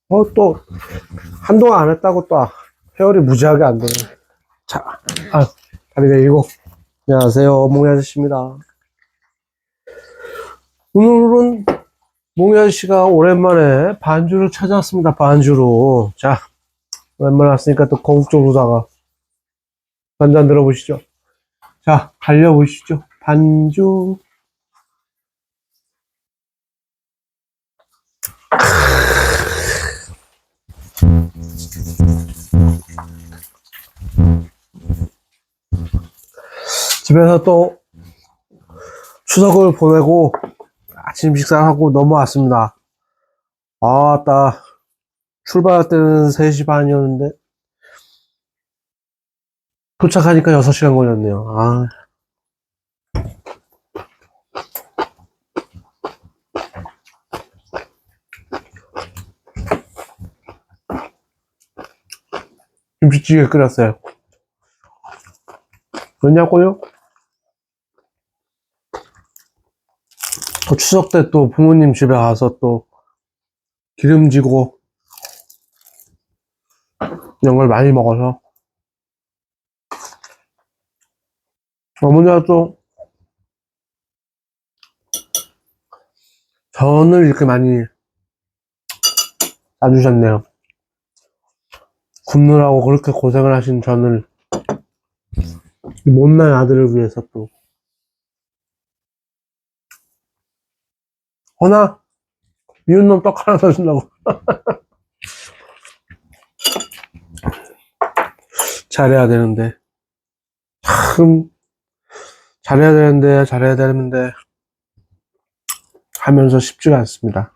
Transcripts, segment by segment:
또, 한동안 안 했다고 또, 회열이 무지하게 안 되네. 자, 다리 내리고. 안녕하세요. 몽이 아저씨입니다. 오늘은 몽이 아저씨가 오랜만에 반주를 찾아왔습니다. 반주로. 자, 오랜만에 왔으니까 또 거국적으로다가 반주 한 들어보시죠. 자, 달려보시죠. 반주. 집에서 또 추석을 보내고 아침 식사하고 넘어왔습니다. 아따, 출발할 때는 3시 반이었는데 도착하니까 6시간 걸렸네요. 김치찌개 끓였어요. 왜냐고요? 추석 때 또 부모님 집에 가서 또 기름지고 이런 걸 많이 먹어서 어머니가 또 전을 이렇게 많이 싸주셨네요. 굽느라고 그렇게 고생을 하신 전을 못난 아들을 위해서 또 허나 미운 놈 떡 하나 사준다고. 잘해야 되는데 참 잘해야 되는데 하면서 쉽지가 않습니다.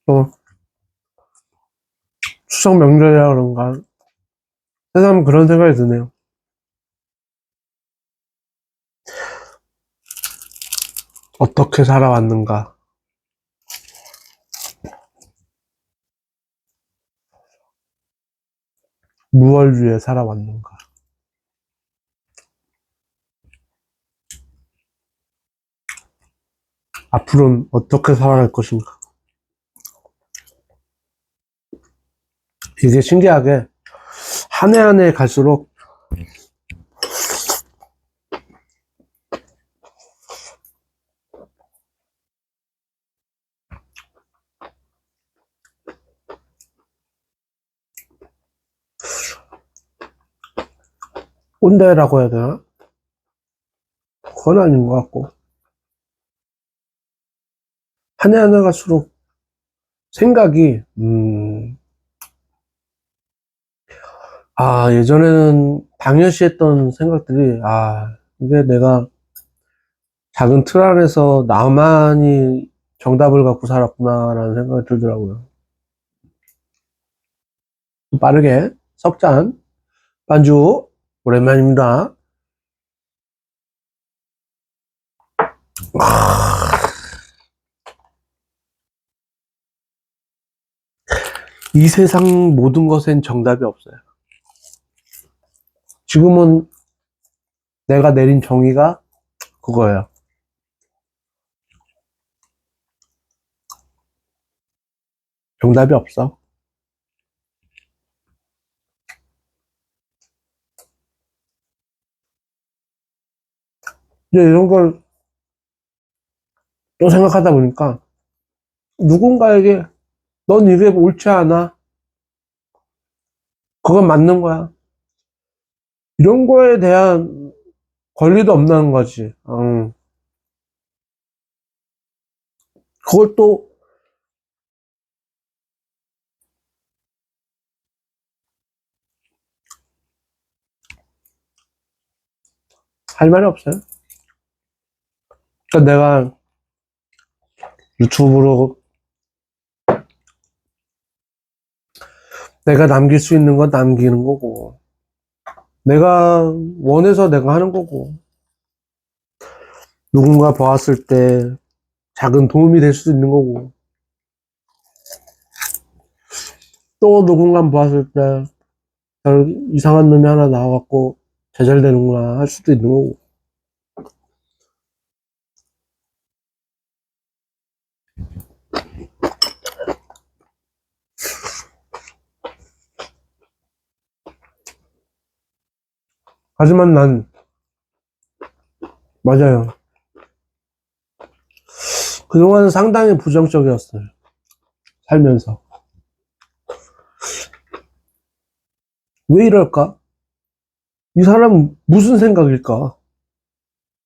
또 추석 명절이라 그런가 새삼 그런 생각이 드네요. 어떻게 살아왔는가, 무얼 위해 살아왔는가, 앞으로는 어떻게 살아갈 것인가. 이게 신기하게 한 해 한 해 갈수록 꼰대라고 해야 되나? 그건 아닌 것 같고 한 해 한 해 갈수록 생각이 예전에는 당연시 했던 생각들이 이게 내가 작은 틀 안에서 나만이 정답을 갖고 살았구나라는 생각이 들더라고요. 빠르게 석잔 반주 오랜만입니다. 이 세상 모든 것엔 정답이 없어요. 지금은 내가 내린 정의가 그거예요. 정답이 없어. 이제 이런 걸 또 생각하다 보니까 누군가에게 넌 이게 옳지 않아. 그건 맞는 거야. 이런 거에 대한 권리도 없는 거지. 그걸 또 할 말이 없어요. 그러니까 내가 유튜브로 내가 남길 수 있는 건 남기는 거고, 내가 원해서 내가 하는 거고, 누군가 보았을 때 작은 도움이 될 수도 있는 거고, 또 누군가 보았을 때 이상한 놈이 하나 나와갖고 제잘되는구나 할 수도 있는 거고. 하지만 난, 맞아요. 그동안은 상당히 부정적이었어요. 살면서. 왜 이럴까? 이 사람 무슨 생각일까?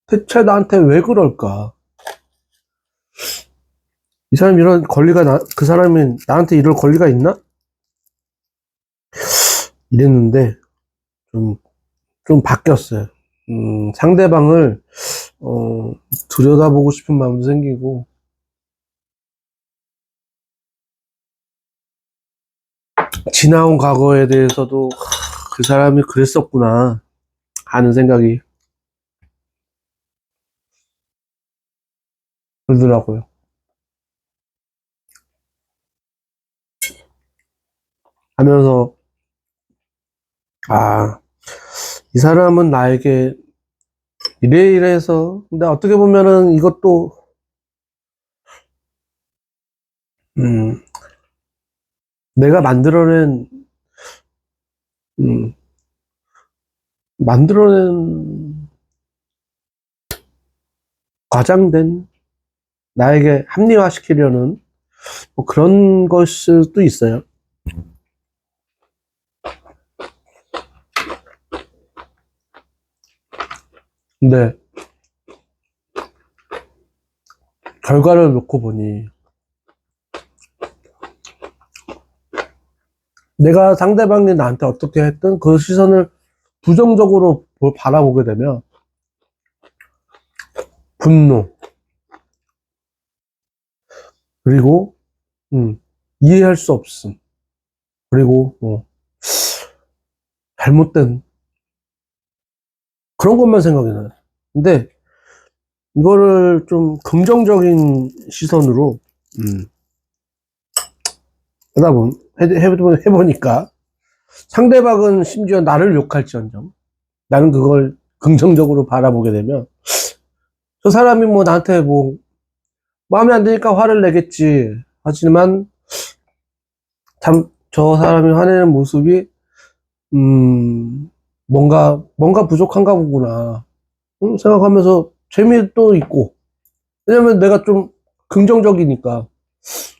대체 나한테 왜 그럴까? 이 사람 이런 권리가 그 사람이 나한테 이럴 권리가 있나? 이랬는데, 좀, 좀 바뀌었어요. 상대방을, 어, 들여다보고 싶은 마음도 생기고, 지나온 과거에 대해서도 그 사람이 그랬었구나 하는 생각이 들더라고요. 하면서, 아, 이 사람은 나에게 이래서, 근데 어떻게 보면은 이것도, 음, 내가 음, 만들어낸 과장된 나에게 합리화시키려는 뭐 그런 것일 수도 있어요. 근데 결과를 놓고 보니 내가 상대방이 나한테 어떻게 했든 그 시선을 부정적으로 바라보게 되면 분노, 그리고 이해할 수 없음, 그리고 잘못된 그런 것만 생각이 나요. 근데 이거를 좀 긍정적인 시선으로 하다 해보니까 상대방은 심지어 나를 욕할지언정 나는 그걸 긍정적으로 바라보게 되면 저 사람이 뭐 나한테 뭐 마음에 안 드니까 화를 내겠지. 하지만 참 저 사람이 화내는 모습이 뭔가 부족한가 보구나 생각하면서 재미도 있고, 왜냐면 내가 좀 긍정적이니까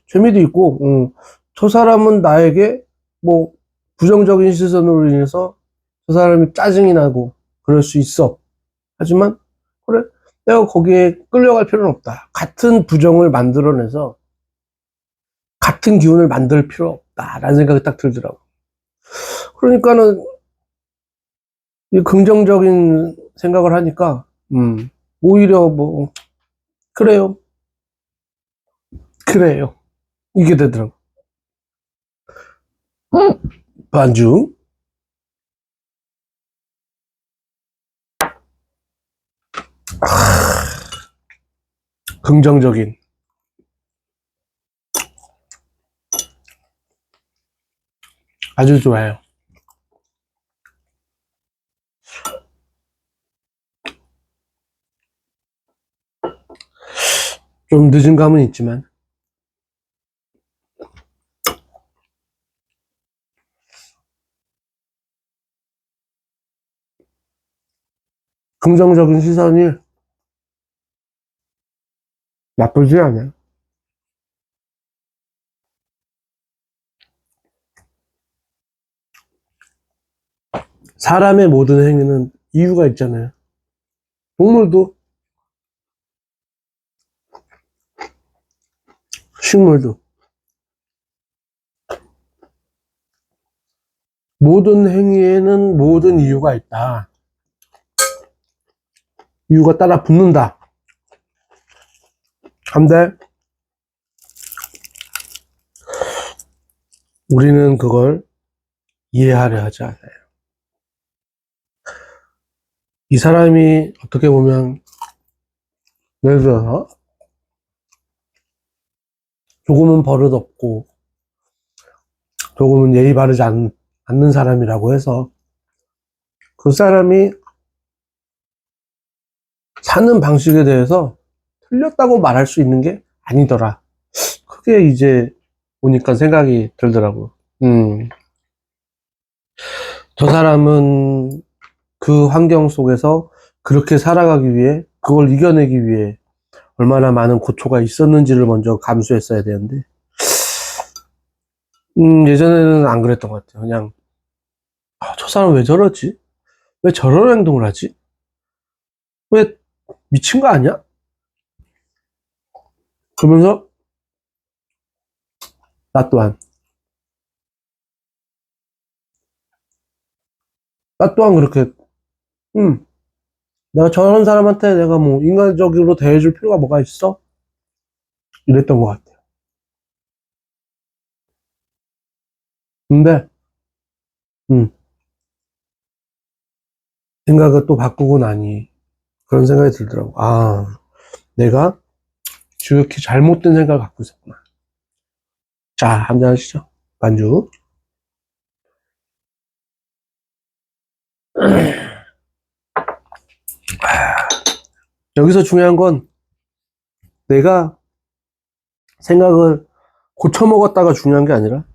재미도 있고, 저 사람은 나에게 뭐 부정적인 시선으로 인해서 저 사람이 짜증이 나고 그럴 수 있어. 하지만 그래, 내가 거기에 끌려갈 필요는 없다. 같은 부정을 만들어내서 같은 기운을 만들 필요 없다라는 생각이 딱 들더라고. 그러니까는 이 긍정적인 생각을 하니까 오히려 뭐 그래요, 그래요 이게 되더라고. 반주. 긍정적인, 아주 좋아요. 좀 늦은 감은 있지만 긍정적인 시선이 나쁘지 않아요. 사람의 모든 행위는 이유가 있잖아요. 동물도, 식물도. 모든 행위에는 모든 이유가 있다. 이유가 따라 붙는다. 근데 우리는 그걸 이해하려 하지 않아요. 이 사람이 어떻게 보면 예를 들어서 조금은 버릇없고 조금은 예의 바르지 않는 사람이라고 해서 그 사람이 사는 방식에 대해서 틀렸다고 말할 수 있는 게 아니더라. 그게 이제 보니까 생각이 들더라고. 저 사람은 그 환경 속에서 그렇게 살아가기 위해, 그걸 이겨내기 위해 얼마나 많은 고초가 있었는지를 먼저 감수했어야 되는데, 예전에는 안 그랬던 것 같아요. 그냥, 아, 저 사람 왜 저러지? 왜 저런 행동을 하지? 왜 미친 거 아니야? 그러면서, 나 또한, 나 또한 그렇게, 음, 내가 저런 사람한테 내가 뭐 인간적으로 대해줄 필요가 뭐가 있어? 이랬던 것 같아요. 근데, 음, 생각을 또 바꾸고 나니, 그런 생각이 들더라고. 아, 내가 지극히 잘못된 생각을 갖고 있었구나. 자, 한잔 하시죠. 반주. 여기서 중요한 건 내가 생각을 고쳐먹었다가 중요한 게 아니라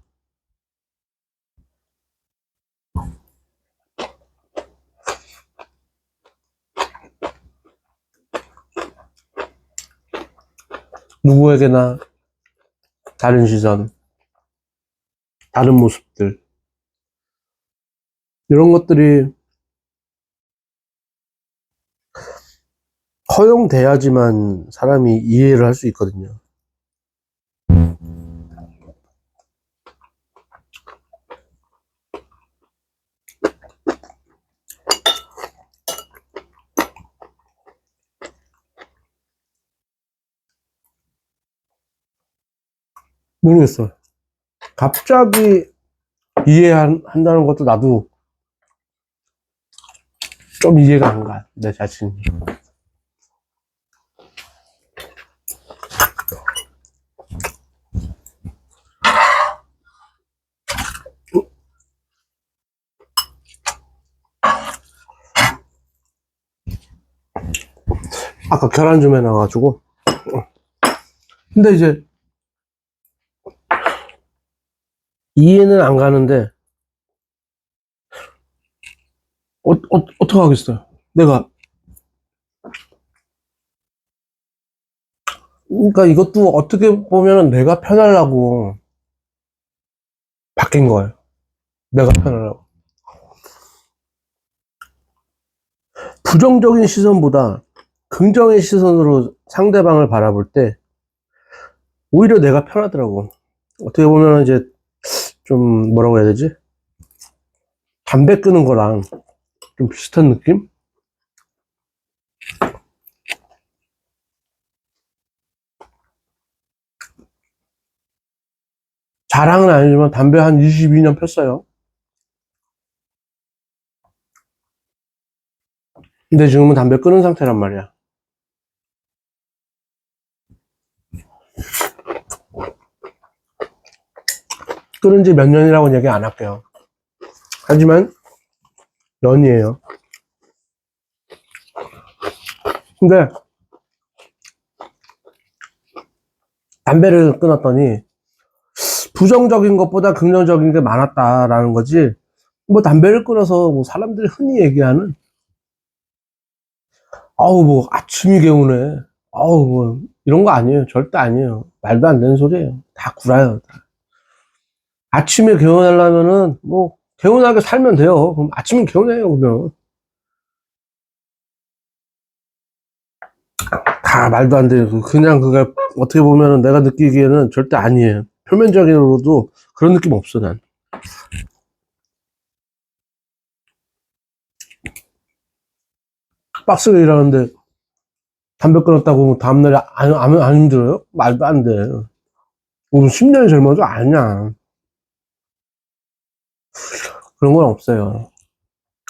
누구에게나 다른 시선, 다른 모습들, 이런 것들이 허용돼야지만 사람이 이해를 할 수 있거든요. 모르겠어요. 갑자기 이해한다는 것도 나도 좀 이해가 안 가. 내 자신이. 아까 계란 좀 해놔가지고. 근데 이제 이해는 안 가는데 어떻게 하겠어요? 내가 그러니까 이것도 어떻게 보면은 내가 편하려고 바뀐 거예요. 내가 편하려고. 부정적인 시선보다 긍정의 시선으로 상대방을 바라볼 때 오히려 내가 편하더라고. 어떻게 보면 이제 좀 뭐라고 해야 되지? 담배 끄는 거랑 좀 비슷한 느낌? 자랑은 아니지만 담배 한 22년 폈어요. 근데 지금은 담배 끊은 상태란 말이야. 끊은 지 몇 년이라고는 얘기 안 할게요. 하지만 년이에요. 근데 담배를 끊었더니 부정적인 것보다 긍정적인 게 많았다라는 거지. 뭐 담배를 끊어서 뭐 사람들이 흔히 얘기하는 아우 뭐 아침이 개운해. 아우 뭐 이런 거 아니에요. 절대 아니에요. 말도 안 되는 소리예요. 다 구라요. 아침에 개운하려면은 뭐 개운하게 살면 돼요. 그럼 아침은 개운해요. 그러면 다 말도 안 돼요. 그냥 그게 어떻게 보면은 내가 느끼기에는 절대 아니에요. 표면적으로도 그런 느낌 없어 난. 빡세게 일하는데 담배 끊었다고 다음날에 안 힘들어요? 말도 안 돼. 우리 10년이 젊어도 아니야. 그런 건 없어요.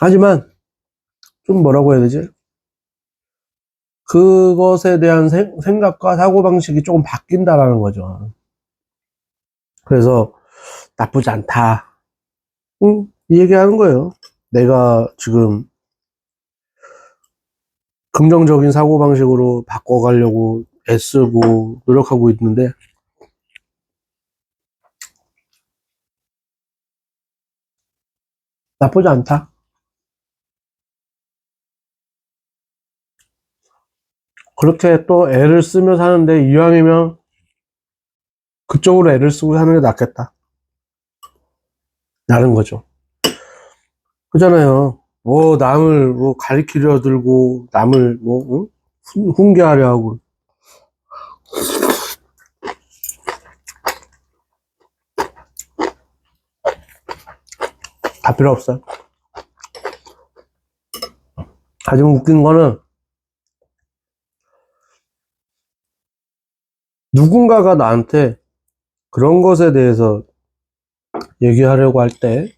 하지만 좀 뭐라고 해야 되지? 그것에 대한 생각과 사고방식이 조금 바뀐다라는 거죠. 그래서 나쁘지 않다. 이 얘기 하는 거예요. 내가 지금 긍정적인 사고방식으로 바꿔가려고 애쓰고 노력하고 있는데, 나쁘지 않다. 그렇게 또 애를 쓰며 사는데, 이왕이면 그쪽으로 애를 쓰고 사는 게 낫겠다. 라는 거죠. 그잖아요. 뭐, 남을 뭐 가리키려 들고, 남을 뭐, 응? 훈계하려 하고. 다 필요 없어요. 하지만 웃긴 거는, 누군가가 나한테 그런 것에 대해서 얘기하려고 할 때,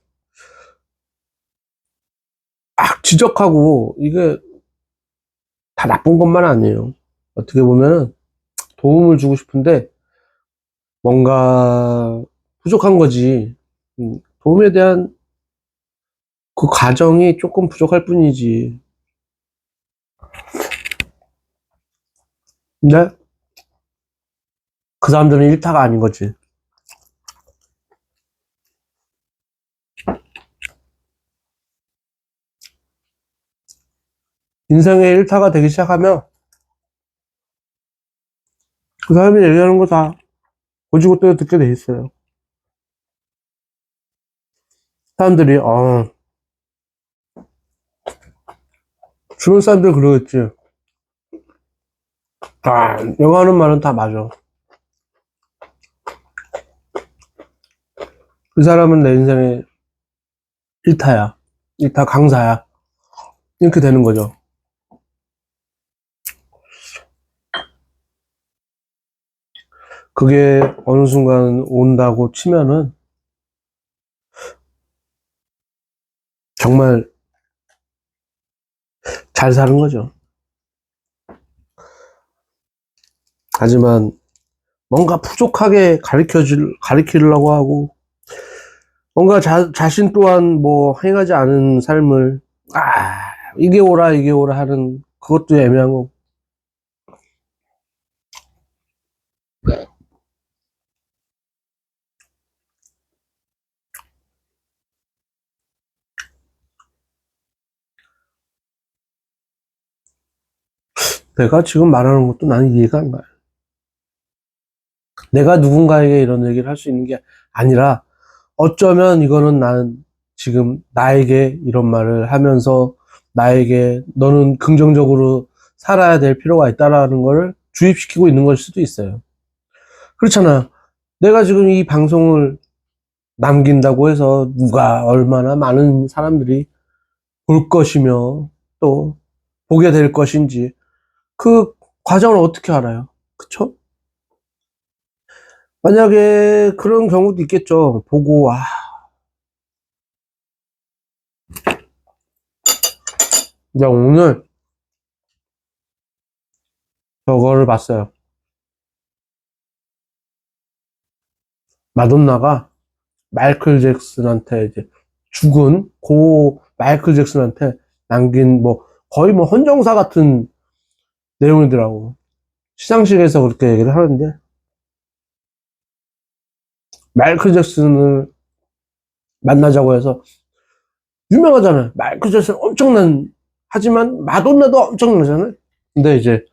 막 지적하고, 이게 다 나쁜 것만 아니에요. 어떻게 보면 도움을 주고 싶은데, 뭔가 부족한 거지. 도움에 대한 그 과정이 조금 부족할 뿐이지. 근데 그 사람들은 일타가 아닌 거지. 인생의 일타가 되기 시작하면 그 사람이 얘기하는 거 다 고지고대로 듣게 돼 있어요. 사람들이, 주변 사람들 그러겠지. 내가 하는 말은 다 맞아. 그 사람은 내 인생의 일타야. 일타 강사야. 이렇게 되는 거죠. 그게 어느 순간 온다고 치면은 정말 잘 사는 거죠. 하지만 뭔가 부족하게 가리키려고 하고, 뭔가 자신 또한 뭐 행하지 않은 삶을, 이게 오라 하는 그것도 애매한 거고. 내가 지금 말하는 것도 나는 이해가 안 가요. 내가 누군가에게 이런 얘기를 할 수 있는 게 아니라, 어쩌면 이거는 난 지금 나에게 이런 말을 하면서 나에게 너는 긍정적으로 살아야 될 필요가 있다라는 걸 주입시키고 있는 걸 수도 있어요. 그렇잖아. 내가 지금 이 방송을 남긴다고 해서 누가 얼마나 많은 사람들이 볼 것이며 또 보게 될 것인지 그 과정을 어떻게 알아요? 그쵸? 만약에 그런 경우도 있겠죠. 보고, 내가 오늘 저거를 봤어요. 마돈나가 마이클 잭슨한테 이제 죽은 고 마이클 잭슨한테 남긴 뭐 거의 뭐 헌정사 같은 내용이더라고. 시상식에서 그렇게 얘기를 하는데 마이클 잭슨을 만나자고 해서 유명하잖아요. 마이클 잭슨 엄청난 하지만 마돈나도 엄청나잖아요. 근데 이제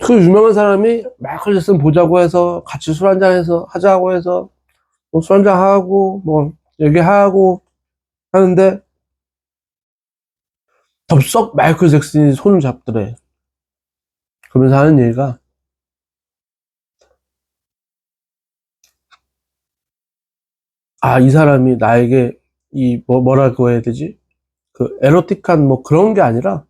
그 유명한 사람이 마이클 잭슨 보자고 해서 같이 술 한잔해서 하자고 해서 뭐 술 한잔하고 뭐 얘기하고 하는데 덥석 마이클 잭슨이 손을 잡더래. 그러면서 하는 얘기가 이 사람이 나에게 뭐라고 해야 되지? 그 에로틱한 뭐 그런 게 아니라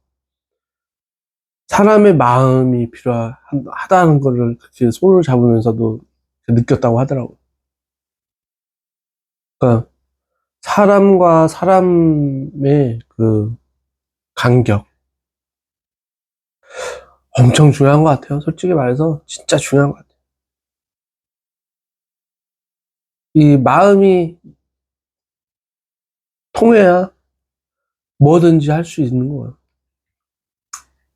사람의 마음이 필요하다는 거를 그렇게 손을 잡으면서도 느꼈다고 하더라고. 그러니까 사람과 사람의 그 간격 엄청 중요한 것 같아요. 솔직히 말해서 진짜 중요한 것 같아요. 이 마음이 통해야 뭐든지 할 수 있는 거예요.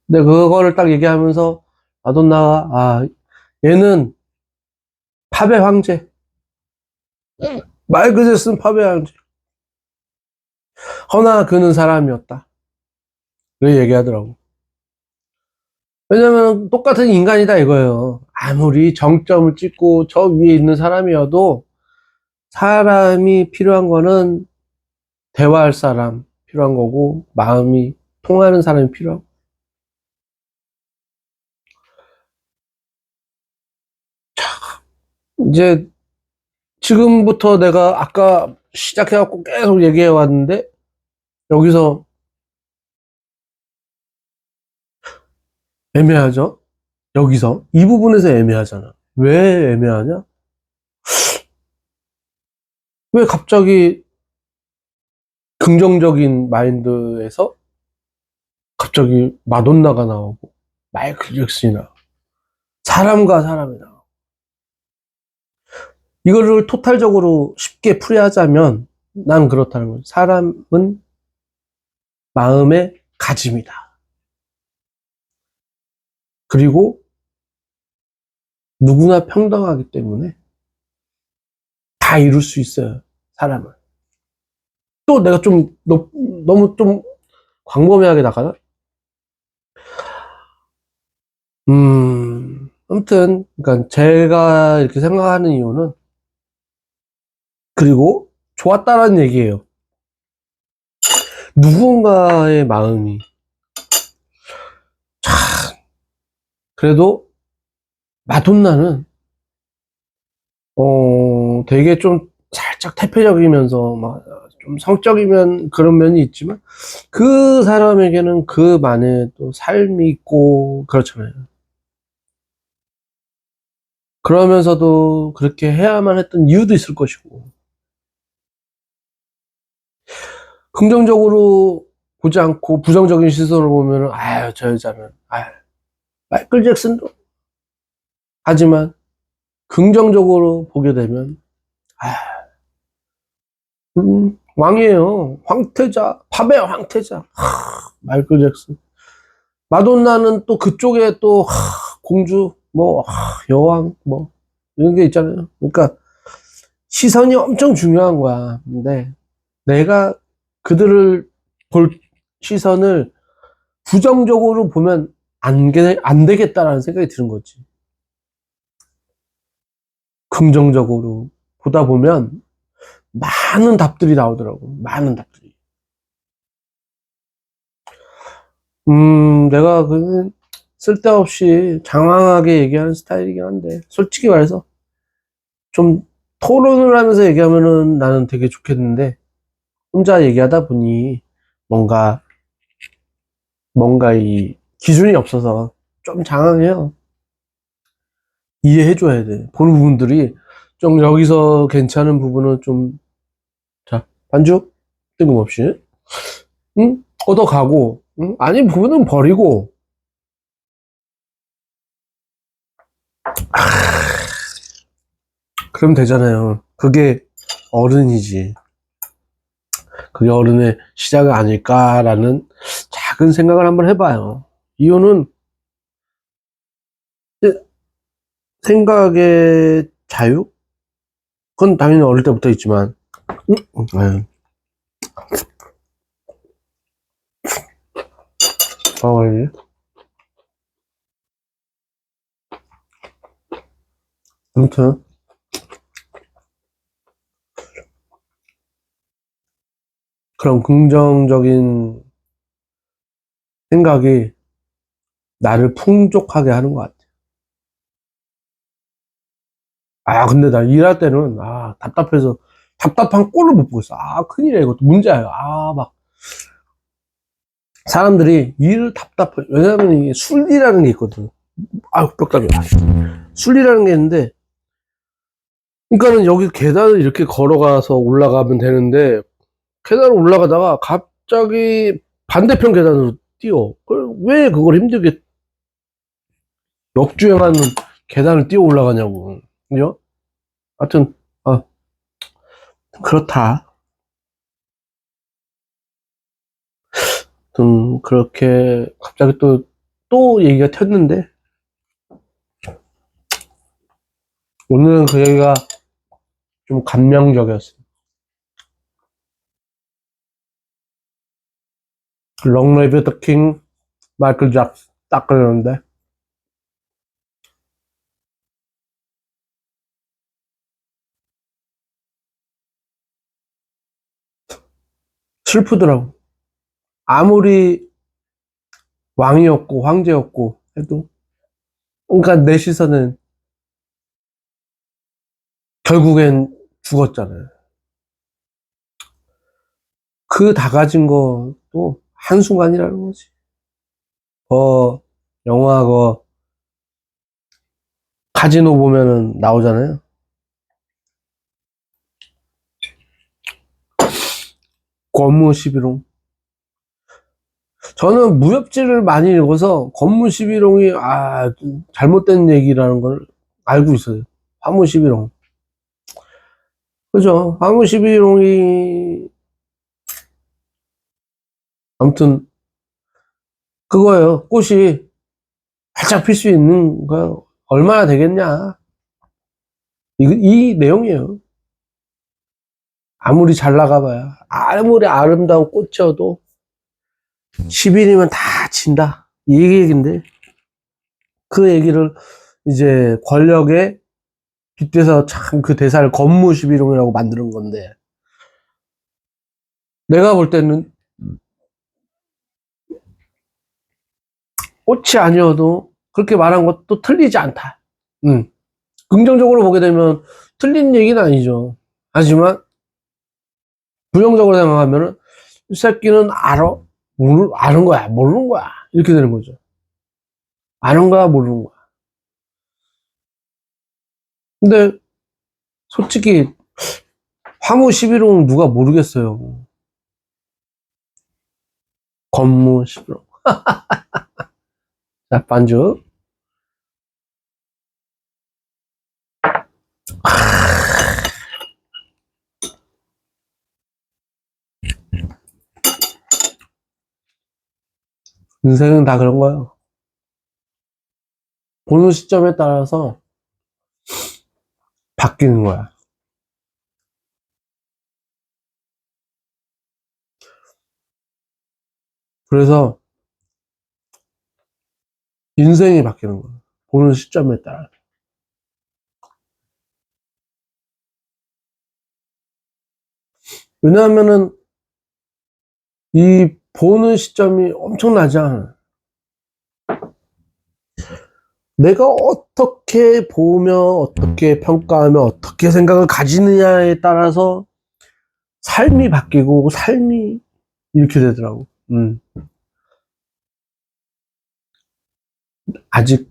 근데 그거를 딱 얘기하면서 마돈나가, 아, 얘는 팝의 황제. 마이클 잭슨 팝의 황제. 허나 그는 사람이었다. 그 얘기하더라고. 왜냐면 똑같은 인간이다 이거예요. 아무리 정점을 찍고 저 위에 있는 사람이어도 사람이 필요한 거는 대화할 사람 필요한 거고 마음이 통하는 사람이 필요하고. 이제 지금부터 내가 아까 시작해갖고 계속 얘기해 왔는데 여기서 애매하죠? 여기서 이 부분에서 애매하잖아. 왜 애매하냐? 왜 갑자기 긍정적인 마인드에서 갑자기 마돈나가 나오고 마이클 잭슨이 나오고 사람과 사람이 나오고 이거를 토탈적으로 쉽게 풀이하자면 난 그렇다는 거죠. 사람은 마음의 가짐이다. 그리고 누구나 평등하기 때문에 다 이룰 수 있어요. 사람은. 또 내가 좀 너무 좀 광범위하게 나가나? 아무튼 그러니까 제가 이렇게 생각하는 이유는 그리고 좋았다라는 얘기예요. 누군가의 마음이 그래도 마돈나는 되게 좀 살짝 태폐적이면서 막 좀 성적이면 그런 면이 있지만 그 사람에게는 그만의 또 삶이 있고 그렇잖아요. 그러면서도 그렇게 해야만 했던 이유도 있을 것이고 긍정적으로 보지 않고 부정적인 시선으로 보면은 아유 저 여자는 아유 마이클 잭슨도 하지만 긍정적으로 보게 되면 아 왕이에요. 황태자 팝의 황태자 마이클 잭슨. 마돈나는 또 그쪽에 또 공주 뭐 여왕 뭐 이런 게 있잖아요. 그러니까 시선이 엄청 중요한 거야. 근데 내가 그들을 볼 시선을 부정적으로 보면 안 되겠다라는 생각이 드는 거지. 긍정적으로 보다 보면 많은 답들이 나오더라고. 많은 답들이. 내가 그 쓸데없이 장황하게 얘기하는 스타일이긴 한데, 솔직히 말해서 좀 토론을 하면서 얘기하면은 나는 되게 좋겠는데, 혼자 얘기하다 보니 뭔가, 뭔가 이 기준이 없어서 좀 장황해요. 이해해줘야 돼. 보는 부분들이 좀 여기서 괜찮은 부분은 좀, 자, 반죽? 뜬금없이. 응? 얻어가고, 응? 아닌 부분은 버리고, 그럼 되잖아요. 그게 어른이지. 그게 어른의 시작이 아닐까라는 작은 생각을 한번 해봐요. 이유는 생각의 자유? 그건 당연히 어릴 때부터 있지만, 아유, 왜 아무튼, 그런 긍정적인 생각이 나를 풍족하게 하는 것 같아. 아, 근데 나 일할 때는, 답답해서, 답답한 꼴을 못 보겠어. 큰일이야, 이것도 문제야. 막, 사람들이 일을 답답해. 왜냐면 이게 순리라는 게 있거든. 뼈다귀. 순리라는 게 있는데, 그러니까는 여기 계단을 이렇게 걸어가서 올라가면 되는데, 계단을 올라가다가 갑자기 반대편 계단으로 뛰어. 왜 그걸 힘들게 역주행하는 계단을 뛰어 올라가냐고. 그죠? 하여튼, 그렇다. 그렇게 갑자기 또 또 얘기가 튀었는데, 오늘은 그 얘기가 좀 감명적이었어요. 롱 리브 더 킹, 마이클 잭슨, 딱 그러는데, 슬프더라고. 아무리 왕이었고, 황제였고 해도, 그러니까 내 시선은 결국엔 죽었잖아요. 그 다 가진 것도 한순간이라는 거지. 영화 카지노 보면은 나오잖아요. 권무 11홍. 저는 무협지를 많이 읽어서 권무 11홍이 잘못된 얘기라는 걸 알고 있어요. 화무 11홍. 그죠? 화무 11홍이 아무튼 그거예요. 꽃이 활짝 필 수 있는 거 얼마나 되겠냐. 이 내용이에요. 아무리 잘 나가봐야, 아무리 아름다운 꽃이어도 10일이면 다 진다. 이 얘기인데, 그 얘기를 이제 권력에 빗대서 참 그 대사를 권무 11홍이라고 만드는 건데, 내가 볼 때는 꽃이 아니어도 그렇게 말한 것도 틀리지 않다. 긍정적으로 보게 되면 틀린 얘기는 아니죠. 하지만 부정적으로 생각하면은 이 새끼는 아는 거야, 모르는 거야. 이렇게 되는 거죠. 아는 거야, 모르는 거야. 근데 솔직히 화무 11홍 누가 모르겠어요. 권무 11홍. 자, 반주. 인생은 다 그런 거예요. 보는 시점에 따라서 바뀌는 거야. 그래서 인생이 바뀌는 거야. 보는 시점에 따라. 왜냐하면은 이 보는 시점이 엄청나지 않아. 내가 어떻게 보며, 어떻게 평가하며, 어떻게 생각을 가지느냐에 따라서 삶이 바뀌고, 삶이 이렇게 되더라고. 아직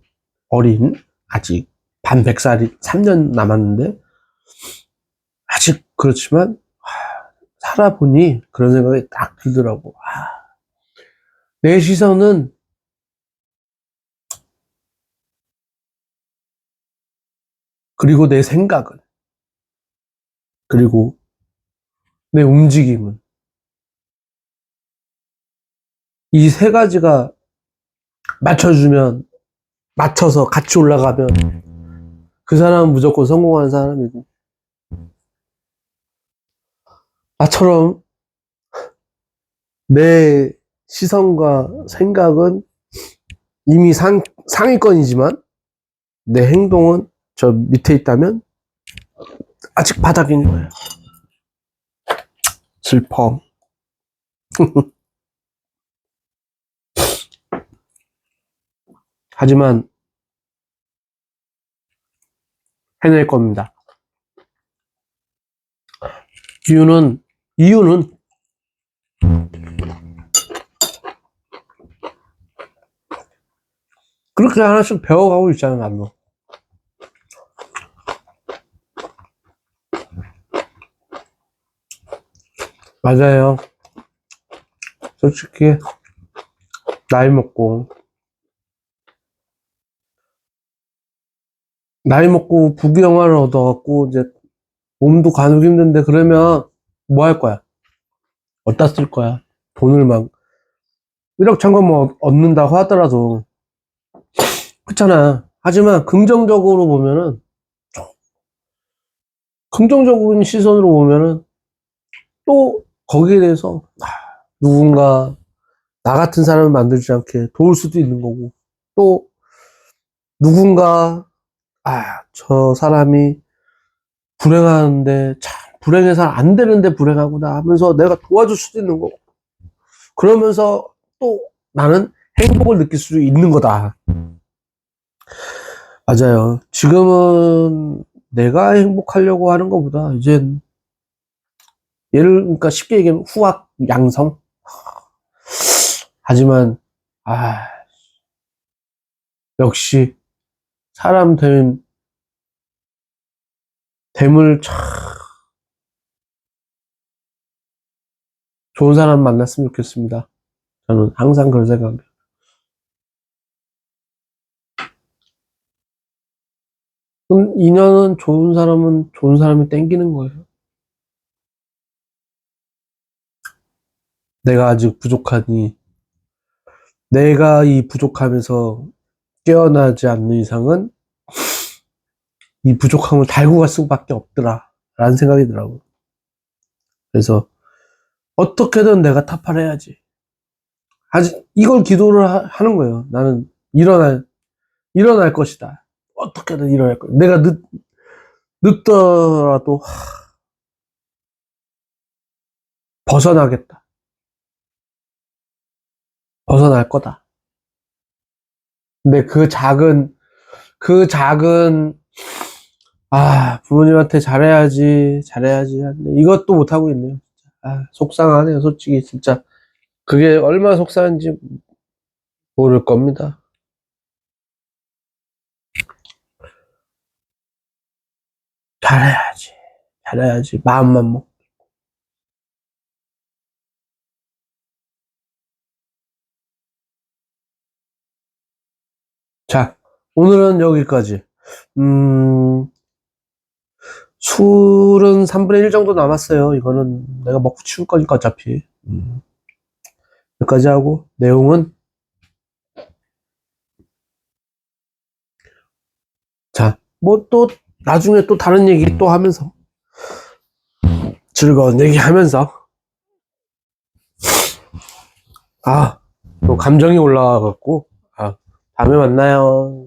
아직 반 100살이 3년 남았는데, 아직 그렇지만, 살아보니 그런 생각이 딱 들더라고. 내 시선은, 그리고 내 생각은, 그리고 내 움직임은, 이 세 가지가 맞춰서 같이 올라가면 그 사람은 무조건 성공하는 사람이고, 나처럼 내 시선과 생각은 이미 상위권이지만 내 행동은 저 밑에 있다면 아직 바닥인 거예요. 슬퍼. 하지만 해낼 겁니다. 이유는 그렇게 하나씩 배워가고 있잖아요, 나도. 맞아요. 솔직히 나이 먹고 부귀영화를 얻어갖고 이제 몸도 가누기 힘든데 그러면 뭐 할 거야? 어디다 쓸 거야? 돈을 막 1억 천금 뭐 얻는다고 하더라도 그렇잖아. 하지만 긍정적인 시선으로 보면은 또 거기에 대해서 누군가 나 같은 사람을 만들지 않게 도울 수도 있는 거고, 또 누군가 저 사람이 불행하는데 참 불행해서 안 되는데 불행하구나 하면서 내가 도와줄 수도 있는 거고, 그러면서 또 나는 행복을 느낄 수 있는 거다. 맞아요. 지금은 내가 행복하려고 하는 것보다 이젠 그러니까 쉽게 얘기하면 후학 양성. 하지만 역시 사람 됨을 참 좋은 사람 만났으면 좋겠습니다. 저는 항상 그런 생각합니다. 인연은 좋은 사람이 땡기는 거예요. 내가 아직 부족하니, 내가 이 부족함에서 깨어나지 않는 이상은 이 부족함을 달고 갈 수밖에 없더라. 라는 생각이 더라고요. 그래서 어떻게든 내가 타파해야지. 아직 이걸 기도를 하는 거예요. 나는 일어날 것이다. 어떻게든 일어날 거야. 내가 늦더라도 벗어나겠다. 벗어날 거다. 근데 그 작은, 부모님한테 잘해야지. 하는데 이것도 못하고 있네요. 속상하네요. 솔직히, 진짜. 그게 얼마나 속상한지 모를 겁니다. 잘해야지. 잘해야지. 마음만 먹. 자, 오늘은 여기까지. 음, 술은 3분의 1 정도 남았어요. 이거는 내가 먹고 치울 거니까 어차피. 여기까지 하고, 내용은, 자, 뭐 또, 나중에 또 다른 얘기 또 하면서, 즐거운 얘기 하면서, 또 감정이 올라와갖고, 다음에 만나요.